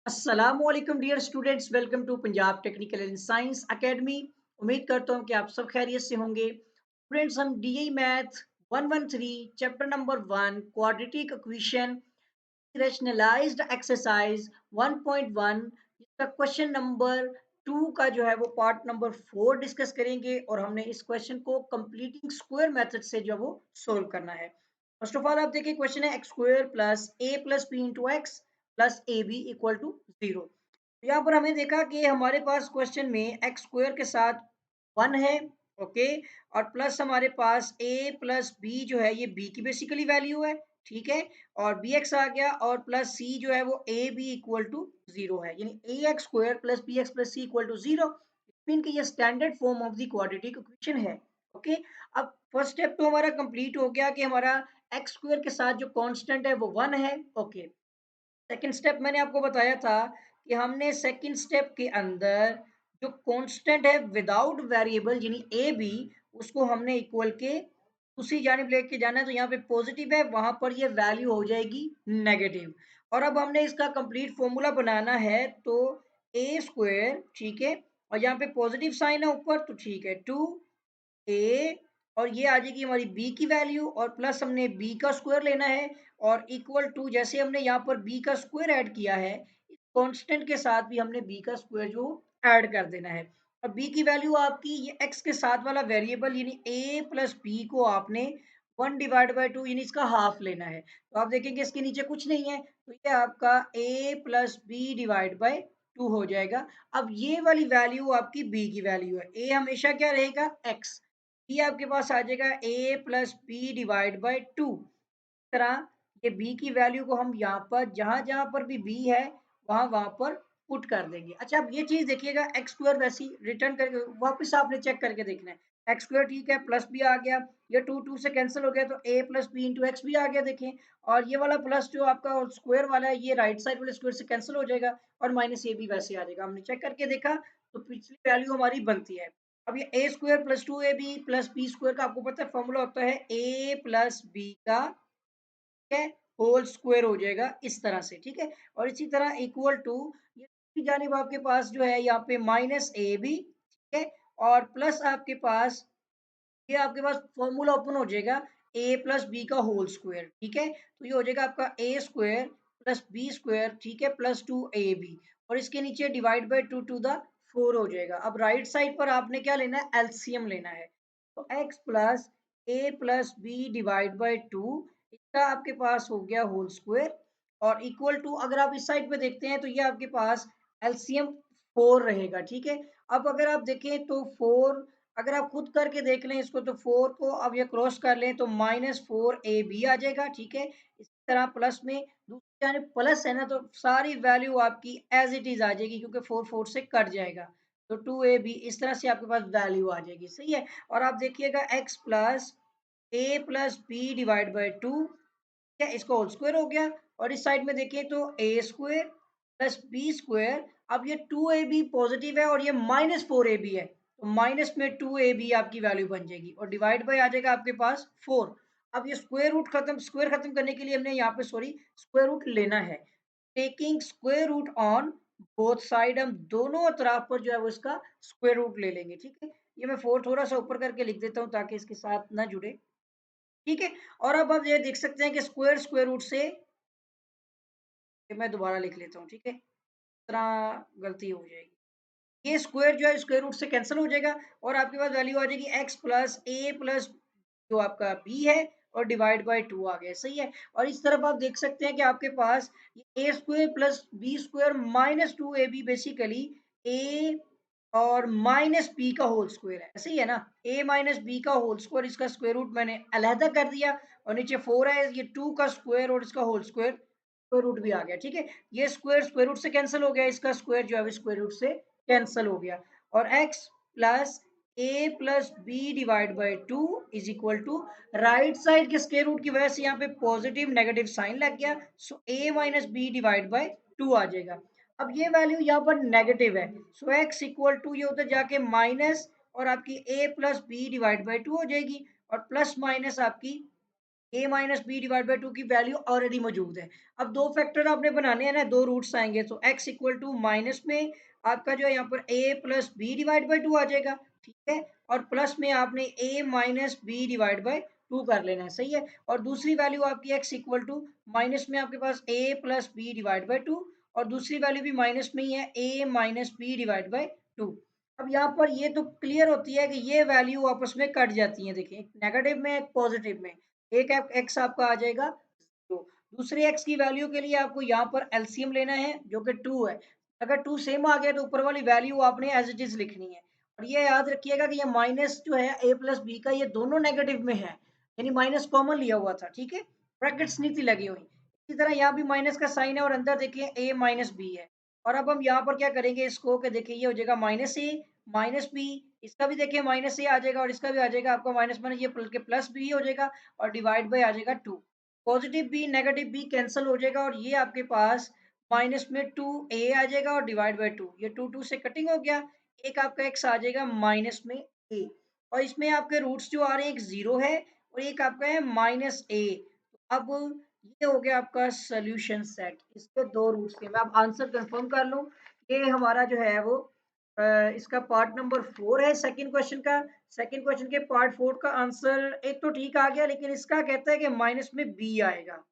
अस्सलामुअलैकुम dear students, welcome to Punjab technical and science academy. उम्मीद करता हूँ कि आप सब खैरियत से होंगे। स्टूडेंट्स, हम D E math 113 chapter number 1 quadratic equation rationalised exercise 1.1 इसका क्वेश्चन नंबर 2 का जो है वो पार्ट नंबर 4 डिस्कस करेंगे और हमने इस क्वेश्चन को कंप्लीटिंग स्क्वायर मेथड से जो है वो सोल्व करना है। फर्स्ट ऑफ ऑल आप देखिए, क्वेश्चन है X square plus A plus B into X plus A B equal to 0। यहाँ पर हमें देखा कि हमारे पास क्वेश्चन में एक्स स्क्वायर के साथ 1 है, ओके, और प्लस हमारे पास ए प्लस बी जो है ये बी की बेसिकली वैल्यू है, ठीक है, और बी एक्स आ गया और प्लस सी जो है वो ए बी इक्वल टू 0 है, यानी a x square plus b x plus c equal to 0। Mean कि ये standard form of the quadratic equation है। ओके, अब फर्स्ट स्टेप तो हमारा कंप्लीट हो गया कि हमारा एक्स स्क्वायर के साथ जो कांस्टेंट है वो 1 है। ओके, सेकंड स्टेप मैंने आपको बताया था कि हमने सेकंड स्टेप के अंदर जो कांस्टेंट है विदाउट वेरिएबल यानी ए बी, उसको हमने इक्वल के दूसरी जानिब लेके जाना है। तो यहाँ पे पॉजिटिव है, वहां पर ये वैल्यू हो जाएगी नेगेटिव। और अब हमने इसका कंप्लीट फॉर्मूला बनाना है, तो ए स्क्वायर, ठीक है, और यहाँ पे पॉजिटिव साइन है ऊपर, तो ठीक है, 2a, और ये आ जाएगी हमारी b की वैल्यू, और प्लस हमने b का स्क्वायर लेना है, और इक्वल टू जैसे हमने यहाँ पर b का स्क्वायर ऐड किया है, इस कांस्टेंट के साथ भी हमने b का स्क्वायर जो ऐड कर देना है। और b की वैल्यू आपकी ये x के साथ वाला वेरिएबल यानी a प्लस बी को आपने 1/2 यानी इसका हाफ लेना है। तो आप देखेंगे इसके नीचे कुछ नहीं है, तो ये आपका a plus B divide by 2 हो जाएगा। अब ये वाली वैल्यू आपकी b की वैल्यू है, a हमेशा क्या रहेगा, x। ये आपके पास आ जाएगा a plus B divide by 2। तरह ये b की वैल्यू को हम यहाँ पर जहां जहां पर भी b है वहां वहां पर पुट कर देंगे। अच्छा, अब ये चीज देखिएगा, एक्स स्क्वायर वैसी रिटर्न करके वापस आपने चेक करके देखना है। एक्स स्क्वायर ठीक है, प्लस बी आ गया, ये टू टू से कैंसिल हो गया, तो a plus B into X भी आ गया, देखें। और ये वाला प्लस जो आपका स्क्वायर वाला है ये राइट साइड वाले स्क्वायर से कैंसिल हो जाएगा, और माइनस ए भी वैसे आ जाएगा। हमने चेक करके देखा तो पिछली वैल्यू हमारी बनती है। अब ये ए स्क्वायर प्लस 2ab प्लस बी स्क्वायर का आपको पता है फॉर्मूला होता है a प्लस बी का, ठीक है, होल स्क्वायर हो जाएगा इस तरह से, ठीक है। और इसी तरह इक्वल टू ये दूसरी जानिब आपके पास जो है यहाँ पे माइनस ए बी, ठीक है, और प्लस आपके पास ये आपके पास फॉर्मूला ओपन हो जाएगा ए प्लस बी का होल स्क्वायर, ठीक है। तो ये हो जाएगा आपका ए स्क्वायर प्लस बी स्क्वायर, ठीक है, प्लस 2ab, और इसके नीचे डिवाइड बाई 2 टू द 4 हो जाएगा। अब राइट साइड पर आपने क्या लेना है, एलसीएम लेना है। तो x plus A plus B divide by 2, इसका आपके पास हो गया होल स्क्वायर, और इक्वल टू अगर आप इस साइड पे देखते हैं तो ये आपके पास एलसीएम 4 रहेगा, ठीक है। अब अगर आप देखें तो 4, अगर आप खुद करके देख लें इसको, तो 4 को अब ये क्रॉस कर लें तो -4ab आ जाएगा, ठीक है। इसी तरह प्लस में दूसरी जानिब प्लस है ना, तो सारी वैल्यू आपकी एज इट इज आ जाएगी, क्योंकि 4 4 से कट जाएगा, तो 2ab इस तरह से आपके पास वैल्यू आ जाएगी, सही है। और आप देखिएगा x plus A plus B divide by 2, क्या इसका होल स्क्वायर हो गया, और इस साइड में देखें तो ए स्क्वायर प्लस बी स्क्वायर। अब ये 2ab पॉजिटिव है और ये -4ab है, तो माइनस में 2ab आपकी वैल्यू बन जाएगी, और डिवाइड बाई आ जाएगा आपके पास 4। अब ये स्क्वायर खत्म करने के लिए हमने यहाँ पे सॉरी स्क्वायर रूट लेना है। Taking square root on both side, हम दोनों तरफ पर जो है वो इसका स्क्वायर रूट ले लेंगे, ठीक है। ये मैं 4 थोड़ा सा ऊपर करके लिख देता हूँ ताकि इसके साथ ना जुड़े, ठीक है। और अब आप ये देख सकते हैं कि स्क्वायर स्क्वायर रूट से, ये मैं दोबारा लिख लेता हूँ, ठीक है, इस तरह गलती हो जाएगी। ये स्क्वायर जो है स्क्वायर रूट से कैंसिल हो जाएगा, और आपके पास वैल्यू आ जाएगी x प्लस ए प्लस जो आपका b है, और डिवाइड बाय 2 आ गया, सही है। और इस तरफ आप देख सकते हैं कि आपके पास a square plus b square -2ab basically a और माइनस बी का होल स्क्वायर है, सही है ना। a माइनस बी का होल स्क्वायर, इसका स्क्वायर रूट मैंने अलहदा कर दिया, और नीचे 4 है, ये 2 का स्क्वायर और इसका होल स्क्वायर, स्क्वायर रूट भी आ गया, ठीक है। ये स्क्वायर स्क्वायर रूट से कैंसिल हो गया, इसका स्क्वायर जो है स्क्वायर रूट से कैंसिल हो गया, और x plus A plus B divide by 2 is equal to, right side के स्क्वायर रूट की वजह से यहाँ पे पॉजिटिव नेगेटिव साइन लग गया, so a minus B divide by 2 आ जाएगा। अब ये वैल्यू यहाँ पर नेगेटिव है, सो x इक्वल टू ये उधर जाके माइनस, और आपकी a plus B divide by 2 हो जाएगी, और प्लस माइनस आपकी a minus B divide by two की वैल्यू ऑलरेडी मौजूद है। अब दो फैक्टर आपने बनाने हैं ना, दो रूट्स आएंगे, तो x इक्वल टू माइनस में आपका जो है यहाँ पर a plus B divide by two आ जाएगा, ठीक है, और प्लस में आपने a minus B divide by two कर लेना है, सही है। और दूसरी वैल्यू आपकी x इक्वल टू माइनस में आपके पास a plus B divide by two, और दूसरी वैल्यू भी माइनस में ही है a minus B divide by two. अब यहाँ पर ये तो क्लियर होती है कि ये वैल्यू आपस में कट जाती है, देखिए एक नेगेटिव में एक पॉजिटिव में, एक एक्स आपका आ जाएगा जीरो, दूसरे एक्स की वैल्यू के लिए आपको यहाँ पर एलसीएम लेना है जो कि टू है। अगर टू सेम आ गया तो ऊपर वाली वैल्यू आपने एज इट इज लिखनी है। और ये याद रखिएगा कि ये माइनस जो है ए प्लस बी का, ये दोनों नेगेटिव में है, यानी माइनस कॉमन लिया हुआ था, ठीक है, ब्रैकेट्स नहीं थी लगी हुई। इसी तरह यहाँ भी माइनस का साइन है और अंदर देखिए ए माइनस बी है। और अब हम यहाँ पर क्या करेंगे इसको, कि देखिए ये हो जाएगा माइनस ए माइनस बी, इसका भी देखिए माइनस ए आ जाएगा और इसका भी आ जाएगा आपका माइनस माइनस ये प्लस बी हो जाएगा, और डिवाइड बाय आ जाएगा two. Positive B negative B cancel हो जाएगा और ये आपके पास माइनस में टू ए आ जाएगा और डिवाइड बाय टू, ये टू टू से कटिंग हो गया, एक आपका एक्स आ जाएगा माइनस में ए। और इसमें आपके रूट्स जो आ रहे हैं, एक जीरो है और एक आपका है माइनस ए। अब ये हो गया आपका सोल्यूशन सेट, इसके दो रूट्स के। मैं अब आंसर कंफर्म कर लूं, ये हमारा जो है वो इसका पार्ट नंबर 4 है सेकंड क्वेश्चन का। सेकंड क्वेश्चन के पार्ट 4 का आंसर एक तो ठीक आ गया, लेकिन इसका कहता है कि माइनस में बी आएगा।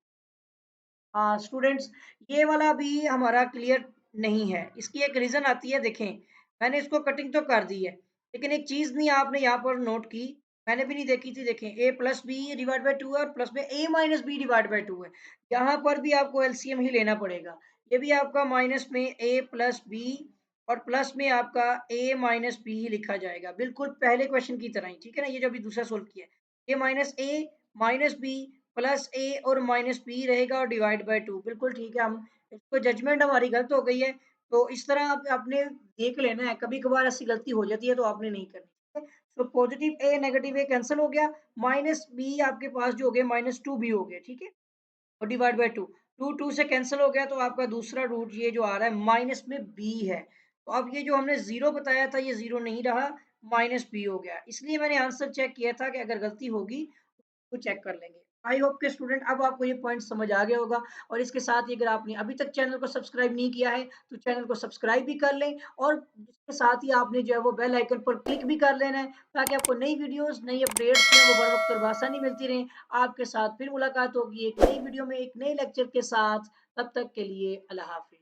हाँ स्टूडेंट्स, ये वाला भी हमारा क्लियर नहीं है, इसकी एक रीजन आती है, देखें मैंने इसको कटिंग तो कर दी है, लेकिन एक चीज नहीं आपने यहाँ पर नोट की, मैंने भी नहीं देखी थी, देखें a plus B divide by two है और प्लस में a minus B divide by two है, यहाँ पर भी आपको एलसीएम ही लेना पड़ेगा। ये भी आपका माइनस में ए प्लस बी और प्लस में आपका ए माइनस बी ही लिखा जाएगा, बिल्कुल पहले क्वेश्चन की तरह ही, ठीक है ना, ये जो अभी दूसरा सोल्व किया है, ए माइनस बी प्लस ए और माइनस बी रहेगा और डिवाइड बाय टू, बिल्कुल ठीक है। हम इसको जजमेंट हमारी गलत हो गई है, तो इस तरह आप आपने देख लेना है, कभी कभार ऐसी गलती हो जाती है तो आपने नहीं करनी, ठीक है। तो पॉजिटिव ए नेगेटिव ए कैंसिल हो गया, माइनस बी आपके पास जो हो गया माइनस टू बी हो गया, ठीक है, और divide by two, two two से कैंसिल हो गया, तो आपका दूसरा रूट ये जो आ रहा है माइनस में बी है। तो अब ये जो हमने जीरो बताया था ये जीरो नहीं रहा, माइनस बी हो गया, इसलिए मैंने आंसर चेक किया था कि अगर गलती होगी तो चेक कर लेंगे। आई होप के स्टूडेंट अब आपको ये पॉइंट समझ आ गया होगा। और इसके साथ ही अगर आपने अभी तक चैनल को सब्सक्राइब नहीं किया है तो चैनल को सब्सक्राइब भी कर लें, और इसके साथ ही आपने जो है वो बेल आइकन पर क्लिक भी कर लेना है, ताकि आपको नई वीडियोस नई अपडेट्स जो है वो बर वक्त और बआसानी मिलती रहें। आपके साथ फिर मुलाकात होगी एक नई वीडियो में एक नए लेक्चर के साथ, तब तक के लिए अल्लाह हाफिज।